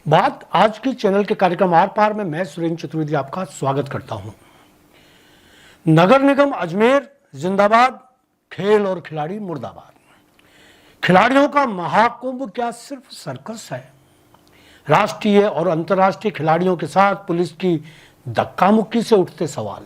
बात आज की चैनल के कार्यक्रम आर पार में मैं सुरेंद्र चतुर्वेदी आपका स्वागत करता हूं। नगर निगम अजमेर जिंदाबाद, खेल और खिलाड़ी मुर्दाबाद। खिलाड़ियों का महाकुंभ क्या सिर्फ सर्कस है? राष्ट्रीय और अंतर्राष्ट्रीय खिलाड़ियों के साथ पुलिस की धक्का मुक्की से उठते सवाल।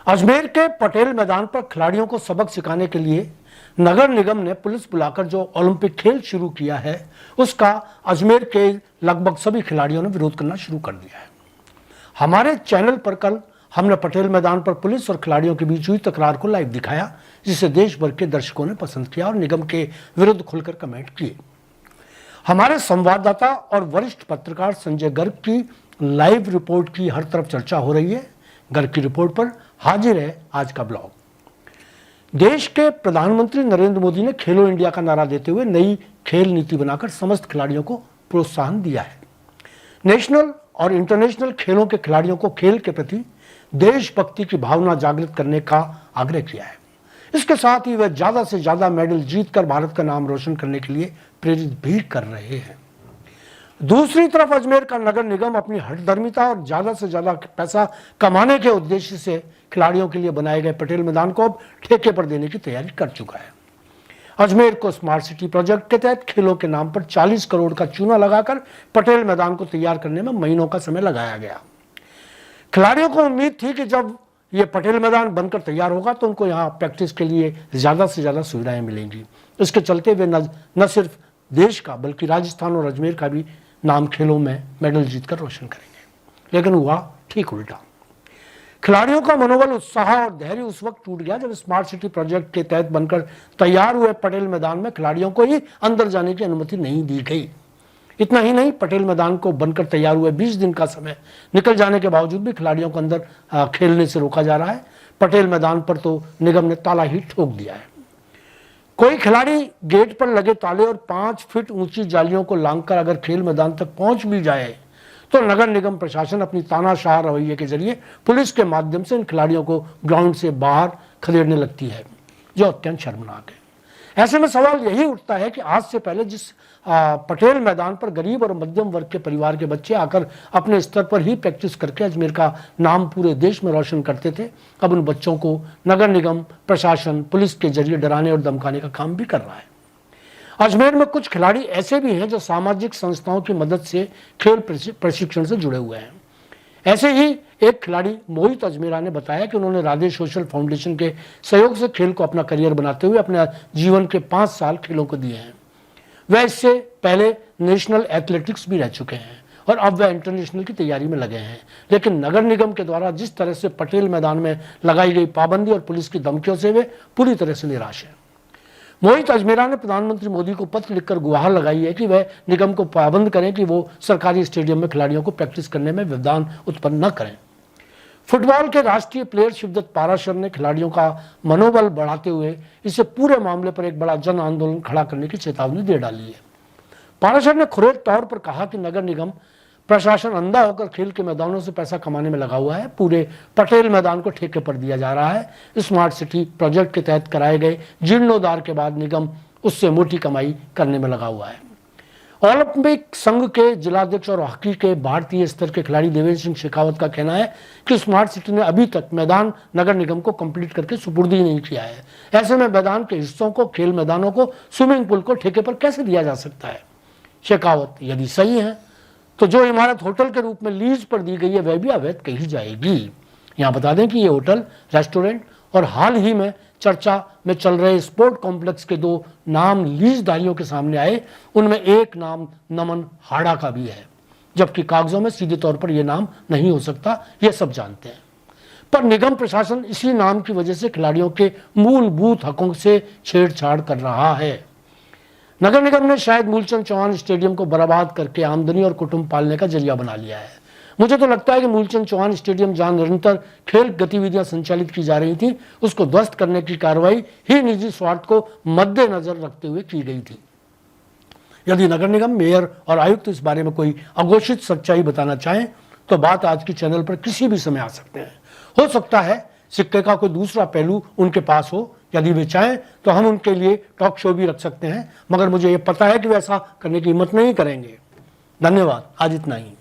अजमेर के पटेल मैदान पर खिलाड़ियों को सबक सिखाने के लिए नगर निगम ने पुलिस बुलाकर जो ओलंपिक खेल शुरू किया है, उसका अजमेर के लगभग सभी खिलाड़ियों ने विरोध करना शुरू कर दिया है। हमारे चैनल पर कल हमने पटेल मैदान पर पुलिस और खिलाड़ियों के बीच हुई तकरार को लाइव दिखाया, जिसे देश भर के दर्शकों ने पसंद किया और निगम के विरुद्ध खुलकर कमेंट किए। हमारे संवाददाता और वरिष्ठ पत्रकार संजय गर्ग की लाइव रिपोर्ट की हर तरफ चर्चा हो रही है। गर्ग की रिपोर्ट पर हाजिर है आज का ब्लॉग। देश के प्रधानमंत्री नरेंद्र मोदी ने खेलो इंडिया का नारा देते हुए नई खेल नीति बनाकर समस्त खिलाड़ियों को प्रोत्साहन दिया है। नेशनल और इंटरनेशनल खेलों के खिलाड़ियों को खेल के प्रति देशभक्ति की भावना जागृत करने का आग्रह किया है। इसके साथ ही वह ज्यादा से ज्यादा मेडल जीतकर भारत का नाम रोशन करने के लिए प्रेरित भी कर रहे हैं। दूसरी तरफ अजमेर का नगर निगम अपनी हठधर्मिता और ज्यादा से ज्यादा पैसा कमाने के उद्देश्य से खिलाड़ियों के लिए बनाए गए पटेल मैदान को अब ठेके पर देने की तैयारी कर चुका है। अजमेर को स्मार्ट सिटी प्रोजेक्ट के तहत खेलों के नाम पर 40 करोड़ का चूना लगाकर पटेल मैदान को तैयार करने में महीनों का समय लगाया गया। खिलाड़ियों को उम्मीद थी कि जब ये पटेल मैदान बनकर तैयार होगा तो उनको यहाँ प्रैक्टिस के लिए ज्यादा से ज्यादा सुविधाएं मिलेंगी। इसके चलते वे न सिर्फ देश का बल्कि राजस्थान और अजमेर का भी नाम खेलों में मेडल जीतकर रोशन करेंगे। लेकिन हुआ ठीक उल्टा। खिलाड़ियों का मनोबल, उत्साह और धैर्य उस वक्त टूट गया जब स्मार्ट सिटी प्रोजेक्ट के तहत बनकर तैयार हुए पटेल मैदान में खिलाड़ियों को ही अंदर जाने की अनुमति नहीं दी गई। इतना ही नहीं, पटेल मैदान को बनकर तैयार हुए 20 दिन का समय निकल जाने के बावजूद भी खिलाड़ियों को अंदर खेलने से रोका जा रहा है। पटेल मैदान पर तो निगम ने ताला ही ठोक दिया है। कोई खिलाड़ी गेट पर लगे ताले और 5 फीट ऊंची जालियों को लांघकर अगर खेल मैदान तक पहुंच भी जाए तो नगर निगम प्रशासन अपनी तानाशाह रवैये के जरिए पुलिस के माध्यम से इन खिलाड़ियों को ग्राउंड से बाहर खदेड़ने लगती है, जो अत्यंत शर्मनाक है। ऐसे में सवाल यही उठता है कि आज से पहले जिस पटेल मैदान पर गरीब और मध्यम वर्ग के परिवार के बच्चे आकर अपने स्तर पर ही प्रैक्टिस करके अजमेर का नाम पूरे देश में रोशन करते थे, अब उन बच्चों को नगर निगम प्रशासन पुलिस के जरिए डराने और धमकाने का काम भी कर रहा है। अजमेर में कुछ खिलाड़ी ऐसे भी हैं जो सामाजिक संस्थाओं की मदद से खेल प्रशिक्षण से जुड़े हुए हैं। ऐसे ही एक खिलाड़ी मोहित अजमेरा ने बताया कि उन्होंने राधे सोशल फाउंडेशन के सहयोग से खेल को अपना करियर बनाते हुए अपने जीवन के 5 साल खेलों को दिए हैं। वह इससे पहले नेशनल एथलेटिक्स भी रह चुके हैं और अब वह इंटरनेशनल की तैयारी में लगे हैं। लेकिन नगर निगम के द्वारा जिस तरह से पटेल मैदान में लगाई गई पाबंदी और पुलिस की धमकियों से वे पूरी तरह से निराश हैं। मोहित अजमेरा ने प्रधानमंत्री मोदी को पत्र लिखकर गुहार लगाई है कि वह निगम को पाबंद करें कि वो सरकारी स्टेडियम में खिलाड़ियों को प्रैक्टिस करने में व्यवधान उत्पन्न न करें। फुटबॉल के राष्ट्रीय प्लेयर शिवदत्त पाराशर ने खिलाड़ियों का मनोबल बढ़ाते हुए इसे पूरे मामले पर एक बड़ा जन आंदोलन खड़ा करने की चेतावनी दे डाली है। पाराशर ने खुले तौर पर कहा कि नगर निगम प्रशासन अंधा होकर खेल के मैदानों से पैसा कमाने में लगा हुआ है। पूरे पटेल मैदान को ठेके पर दिया जा रहा है। स्मार्ट सिटी प्रोजेक्ट के तहत कराए गए जीर्णोद्धार के बाद निगम उससे मोटी कमाई करने में लगा हुआ है। ओलंपिक संघ के जिलाध्यक्ष और हॉकी के भारतीय स्तर के खिलाड़ी देवेंद्र सिंह शेखावत का कहना है कि स्मार्ट सिटी ने अभी तक मैदान नगर निगम को कंप्लीट करके सुपुर्द ही नहीं किया है। ऐसे में मैदान के हिस्सों को, खेल मैदानों को, स्विमिंग पूल को ठेके पर कैसे दिया जा सकता है? शेखावत यदि सही है तो जो इमारत होटल के रूप में लीज पर दी गई है वह भी अवैध कही जाएगी। यहाँ बता दें कि ये होटल, रेस्टोरेंट और हाल ही में चर्चा में चल रहे स्पोर्ट कॉम्प्लेक्स के 2 नाम लीजधारियों के सामने आए। उनमें एक नाम नमन हाड़ा का भी है, जबकि कागजों में सीधे तौर पर यह नाम नहीं हो सकता, ये सब जानते हैं। पर निगम प्रशासन इसी नाम की वजह से खिलाड़ियों के मूलभूत हकों से छेड़छाड़ कर रहा है। नगर निगम ने शायद मूलचंद चौहान स्टेडियम को बर्बाद करके आमदनी और कुटुंब पालने का जरिया बना लिया है। मुझे तो लगता है कि मूलचंद चौहान स्टेडियम जहां निरंतर खेल गतिविधियां संचालित की जा रही थी, उसको ध्वस्त करने की कार्रवाई ही निजी स्वार्थ को मद्देनजर रखते हुए की गई थी। यदि नगर निगम, मेयर और आयुक्त इस बारे में कोई अघोषित सच्चाई बताना चाहें तो बात आज की चैनल पर किसी भी समय आ सकते हैं। हो सकता है सिक्के का कोई दूसरा पहलू उनके पास हो। यदि वे चाहें तो हम उनके लिए टॉक शो भी रख सकते हैं, मगर मुझे ये पता है कि वे ऐसा करने की हिम्मत नहीं करेंगे। धन्यवाद, आज इतना ही।